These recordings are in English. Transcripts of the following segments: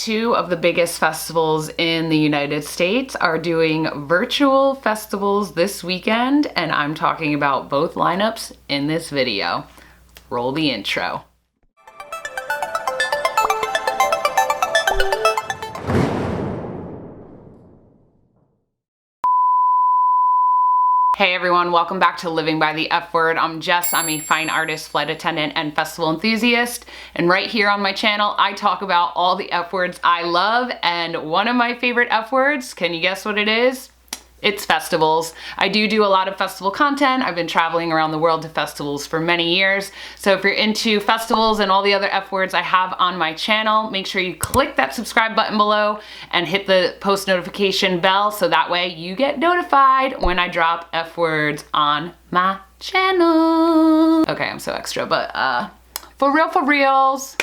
two of the biggest festivals in the United States are doing virtual festivals this weekend, and I'm talking about both lineups in this video. Roll the intro. Hey everyone, welcome back to Living by the F Word. I'm Jess, I'm a fine artist, flight attendant, and festival enthusiast. And right here on my channel, I talk about all the F words I love. And one of my favorite F words, can you guess what it is? It's festivals. I do a lot of festival content. I've been traveling around the world to festivals for many years. So if you're into festivals and all the other F words I have on my channel, make sure you click that subscribe button below and hit the post notification bell so that way you get notified when I drop F words on my channel. Okay, I'm so extra, but for reals,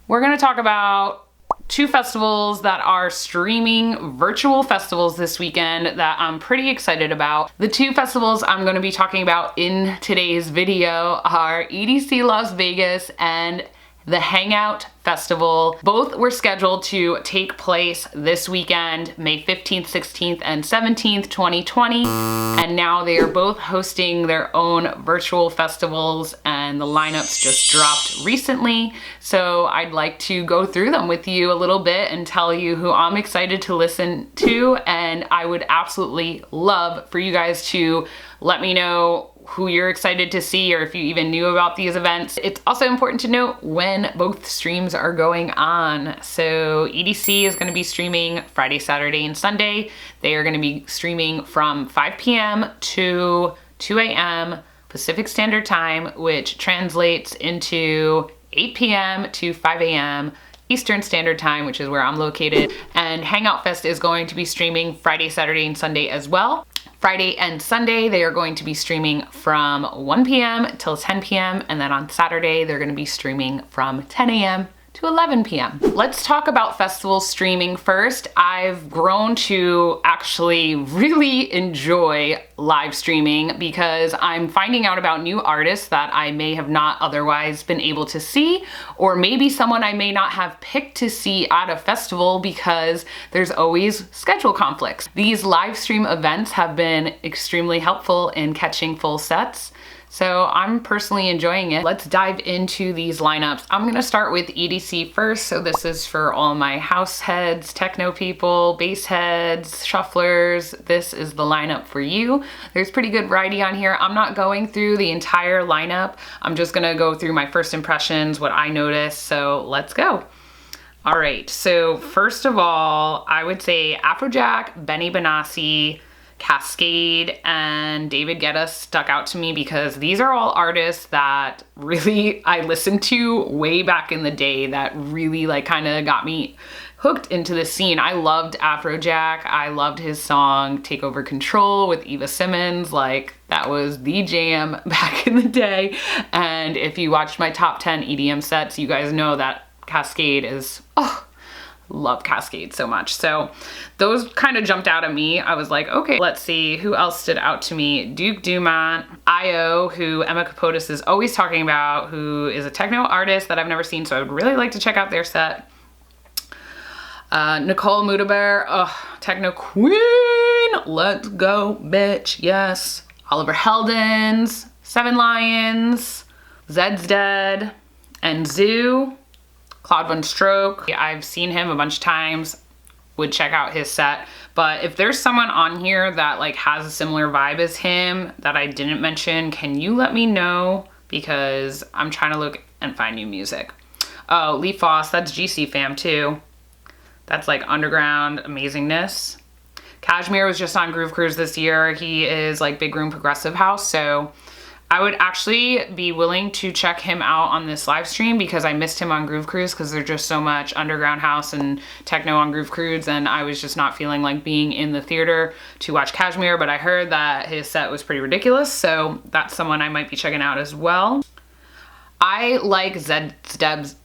we're gonna talk about two festivals that are streaming virtual festivals this weekend that I'm pretty excited about. The two festivals I'm going to be talking about in today's video are EDC Las Vegas and the Hangout Festival. Both were scheduled to take place this weekend, May 15th, 16th, and 17th, 2020. And now they are both hosting their own virtual festivals, and the lineups just dropped recently. So I'd like to go through them with you a little bit and tell you who I'm excited to listen to. And I would absolutely love for you guys to let me know who you're excited to see or if you even knew about these events. It's also important to note when both streams are going on. So EDC is going to be streaming Friday, Saturday, and Sunday. They are going to be streaming from 5 p.m. to 2 a.m. Pacific Standard Time, which translates into 8 p.m. to 5 a.m. Eastern Standard Time, which is where I'm located. And Hangout Fest is going to be streaming Friday, Saturday, and Sunday as well. Friday and Sunday, they are going to be streaming from 1 p.m. till 10 p.m. And then on Saturday, they're going to be streaming from 10 a.m. to 11 p.m. Let's talk about festival streaming first. I've grown to actually really enjoy live streaming because I'm finding out about new artists that I may have not otherwise been able to see, or maybe someone I may not have picked to see at a festival because there's always schedule conflicts. These live stream events have been extremely helpful in catching full sets. So I'm personally enjoying it. Let's dive into these lineups. I'm gonna start with EDC first. So this is for all my house heads, techno people, bass heads, shufflers. This is the lineup for you. There's pretty good variety on here. I'm not going through the entire lineup. I'm just gonna go through my first impressions, what I noticed. So let's go. All right, so first of all, I would say Afrojack, Benny Benassi, Cascade, and David Guetta stuck out to me because these are all artists that really I listened to way back in the day that really like kind of got me hooked into the scene. I loved Afrojack. I loved his song Take Over Control with Eva Simmons. Like that was the jam back in the day. And if you watched my top 10 EDM sets, you guys know that Cascade is, love Cascade so much. So those kind of jumped out at me. I was like, okay, let's see who else stood out to me. Duke Dumont, IO, who Emma Kapotes is always talking about, who is a techno artist that I've never seen, so I would really like to check out their set. Nicole Mudaber, techno queen, let's go, bitch, yes. Oliver Heldens, Seven Lions, Zed's Dead, and Zoo. Claude Von Stroke. I've seen him a bunch of times, would check out his set. But if there's someone on here that like has a similar vibe as him that I didn't mention, can you let me know? Because I'm trying to look and find new music. Oh, Lee Foss, that's GC fam too. That's like underground amazingness. Kashmir was just on Groove Cruise this year. He is like big room progressive house, so I would actually be willing to check him out on this live stream because I missed him on Groove Cruise because there's just so much underground house and techno on Groove Cruise, and I was just not feeling like being in the theater to watch Kashmir, but I heard that his set was pretty ridiculous, so that's someone I might be checking out as well. I like Zed's Deb's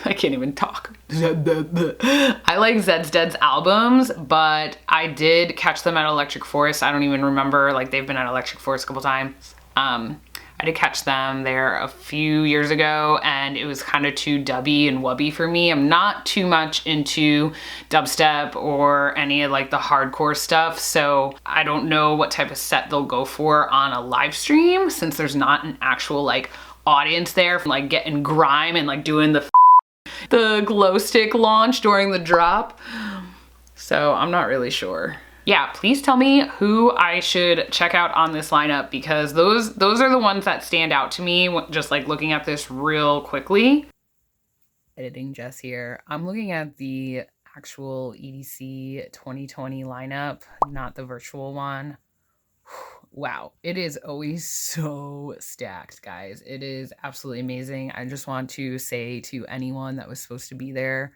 I can't even talk. I like Zed's Dead's albums, but I did catch them at Electric Forest. I don't even remember, like they've been at Electric Forest a couple times. I I did catch them there a few years ago, and it was kind of too dubby and wubby for me. I'm not too much into dubstep or any of like the hardcore stuff, so I don't know what type of set they'll go for on a live stream, since there's not an actual like audience there from like getting grime and like doing the glow stick launch during the drop. So I'm not really sure. Yeah, please tell me who I should check out on this lineup, because those are the ones that stand out to me just like looking at this real quickly. Editing Jess here. I'm looking at the actual EDC 2020 lineup, not the virtual one. Wow, it is always so stacked, guys. It is absolutely amazing. I just want to say to anyone that was supposed to be there,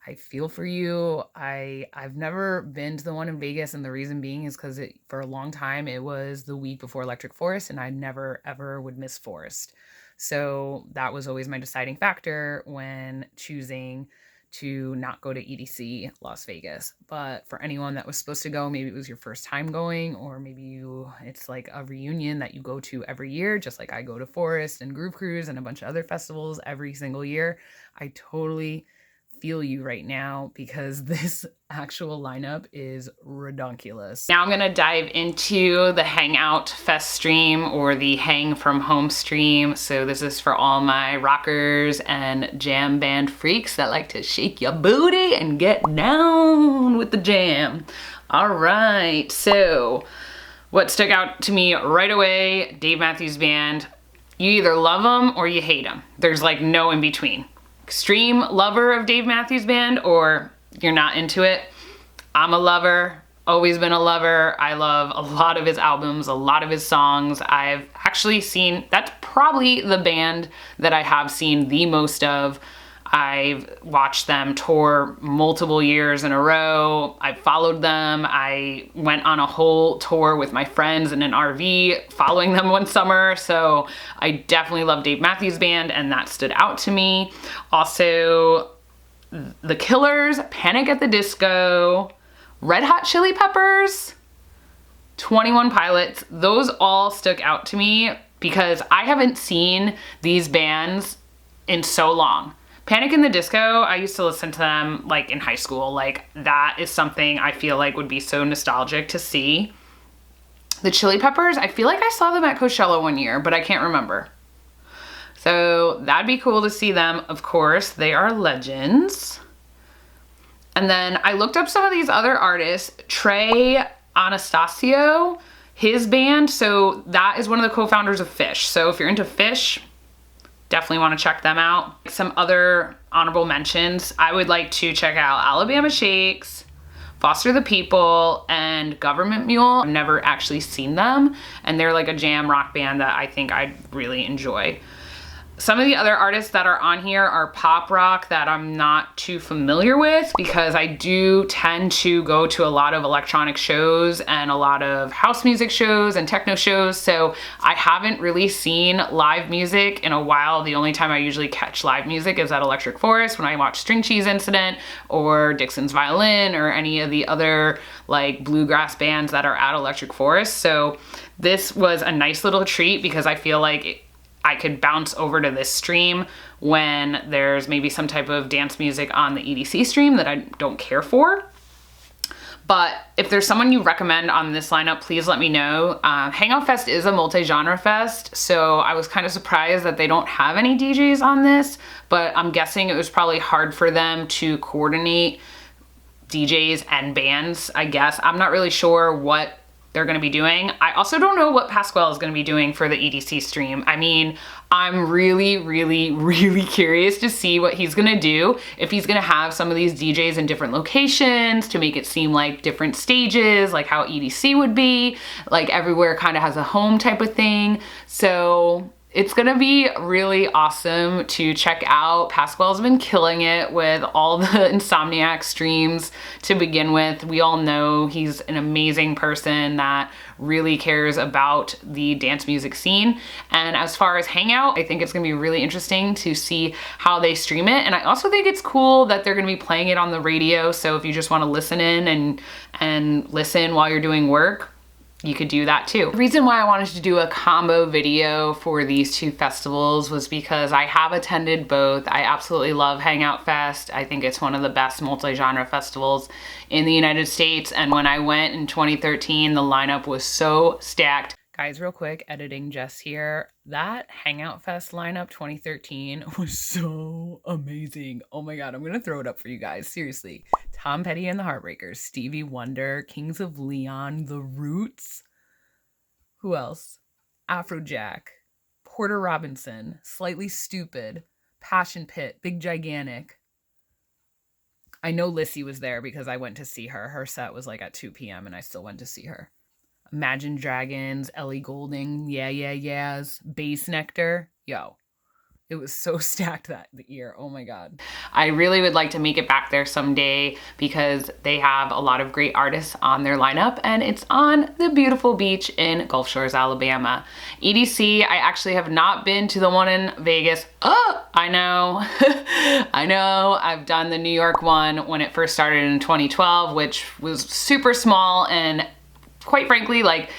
I feel for you. I've never been to the one in Vegas, and the reason being is because for a long time it was the week before Electric Forest, and I never ever would miss Forest. So that was always my deciding factor when choosing to not go to EDC Las Vegas. But for anyone that was supposed to go, maybe it was your first time going, or maybe it's like a reunion that you go to every year, just like I go to Forest and Groove Cruise and a bunch of other festivals every single year. I totally feel you right now, because this actual lineup is redonkulous. Now I'm gonna dive into the Hangout Fest stream, or the Hang from Home stream. So this is for all my rockers and jam band freaks that like to shake your booty and get down with the jam. All right, so what stuck out to me right away, Dave Matthews Band. You either love them or you hate them. There's like no in between. Extreme lover of Dave Matthews Band, or you're not into it. I'm a lover, always been a lover. I love a lot of his albums, a lot of his songs. I've actually seen, that's probably the band that I have seen the most of. I've watched them tour multiple years in a row. I followed them. I went on a whole tour with my friends in an RV following them one summer. So I definitely love Dave Matthews Band, and that stood out to me. Also, The Killers, Panic at the Disco, Red Hot Chili Peppers, 21 Pilots. Those all stuck out to me because I haven't seen these bands in so long. Panic in the Disco, I used to listen to them like in high school. Like that is something I feel like would be so nostalgic to see. The Chili Peppers, I feel like I saw them at Coachella one year, but I can't remember. So that'd be cool to see them, of course. They are legends. And then I looked up some of these other artists. Trey Anastasio, his band, so that is one of the co-founders of Fish. So if you're into Fish, definitely want to check them out. Some other honorable mentions, I would like to check out Alabama Shakes, Foster the People, and Government Mule. I've never actually seen them, and they're like a jam rock band that I think I'd really enjoy. Some of the other artists that are on here are pop rock that I'm not too familiar with, because I do tend to go to a lot of electronic shows and a lot of house music shows and techno shows, so I haven't really seen live music in a while. The only time I usually catch live music is at Electric Forest when I watch String Cheese Incident or Dixon's Violin or any of the other like bluegrass bands that are at Electric Forest. So this was a nice little treat because I feel like I could bounce over to this stream when there's maybe some type of dance music on the EDC stream that I don't care for. But if there's someone you recommend on this lineup, please let me know. Hangout Fest is a multi-genre fest, so I was kind of surprised that they don't have any DJs on this, but I'm guessing it was probably hard for them to coordinate DJs and bands, I guess. I'm not really sure what they're going to be doing. I also don't know what Pasquale is going to be doing for the EDC stream. I mean, I'm really, really, really curious to see what he's going to do. If he's going to have some of these DJs in different locations to make it seem like different stages, like how EDC would be, like everywhere kind of has a home type of thing. So it's gonna be really awesome to check out. Pasquale's been killing it with all the Insomniac streams to begin with. We all know he's an amazing person that really cares about the dance music scene. And as far as Hangout, I think it's gonna be really interesting to see how they stream it. And I also think it's cool that they're gonna be playing it on the radio. So if you just wanna listen in and listen while you're doing work, you could do that too. The reason why I wanted to do a combo video for these two festivals was because I have attended both. I absolutely love Hangout Fest. I think it's one of the best multi-genre festivals in the United States. And when I went in 2013, the lineup was so stacked. Guys, real quick, editing Jess here. That Hangout Fest lineup 2013 was so amazing. Oh my God, I'm gonna throw it up for you guys, seriously. Tom Petty and the Heartbreakers, Stevie Wonder, Kings of Leon, The Roots. Who else? Afrojack, Porter Robinson, Slightly Stupid, Passion Pit, Big Gigantic. I know Lissy was there because I went to see her. Her set was like at 2 p.m. and I still went to see her. Imagine Dragons, Ellie Goulding, Yeah Yeah Yeahs, Bass Nectar. Yo, it was so stacked that year. Oh my God. I really would like to make it back there someday because they have a lot of great artists on their lineup, and it's on the beautiful beach in Gulf Shores, Alabama. EDC, I actually have not been to the one in Vegas. Oh, I know. I know. I've done the New York one when it first started in 2012, which was super small and quite frankly, like,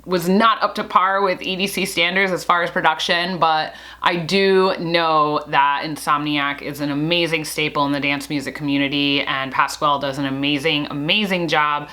was not up to par with EDC standards as far as production, but I do know that Insomniac is an amazing staple in the dance music community, and Pasquale does an amazing job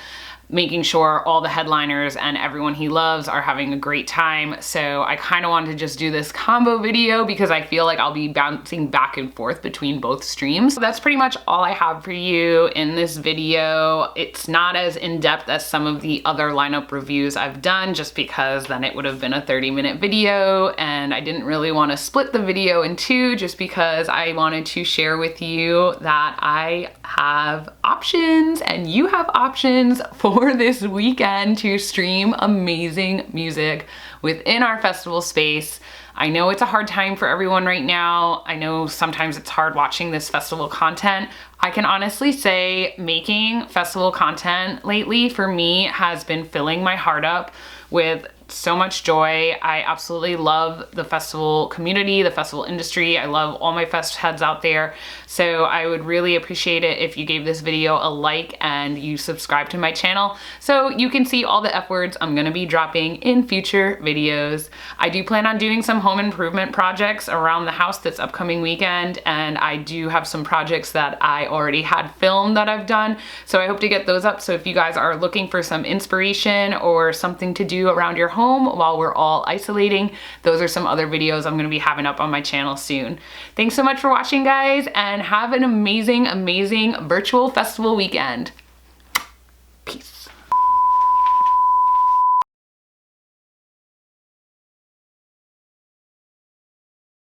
making sure all the headliners and everyone he loves are having a great time. So I kind of wanted to just do this combo video because I feel like I'll be bouncing back and forth between both streams. So that's pretty much all I have for you in this video. It's not as in-depth as some of the other lineup reviews I've done, just because then it would have been a 30-minute video, and I didn't really want to split the video in two just because I wanted to share with you that I have options and you have options for this weekend to stream amazing music within our festival space. I know it's a hard time for everyone right now. I know sometimes it's hard watching this festival content. I can honestly say making festival content lately for me has been filling my heart up with so much joy. I absolutely love the festival community, the festival industry. I love all my fest heads out there. So I would really appreciate it if you gave this video a like and you subscribe to my channel so you can see all the F words I'm gonna be dropping in future videos. I do plan on doing some home improvement projects around the house this upcoming weekend, and I do have some projects that I already had filmed that I've done. So I hope to get those up. So if you guys are looking for some inspiration or something to do around your home while we're all isolating, those are some other videos I'm gonna be having up on my channel soon. Thanks so much for watching, guys, and have an amazing virtual festival weekend.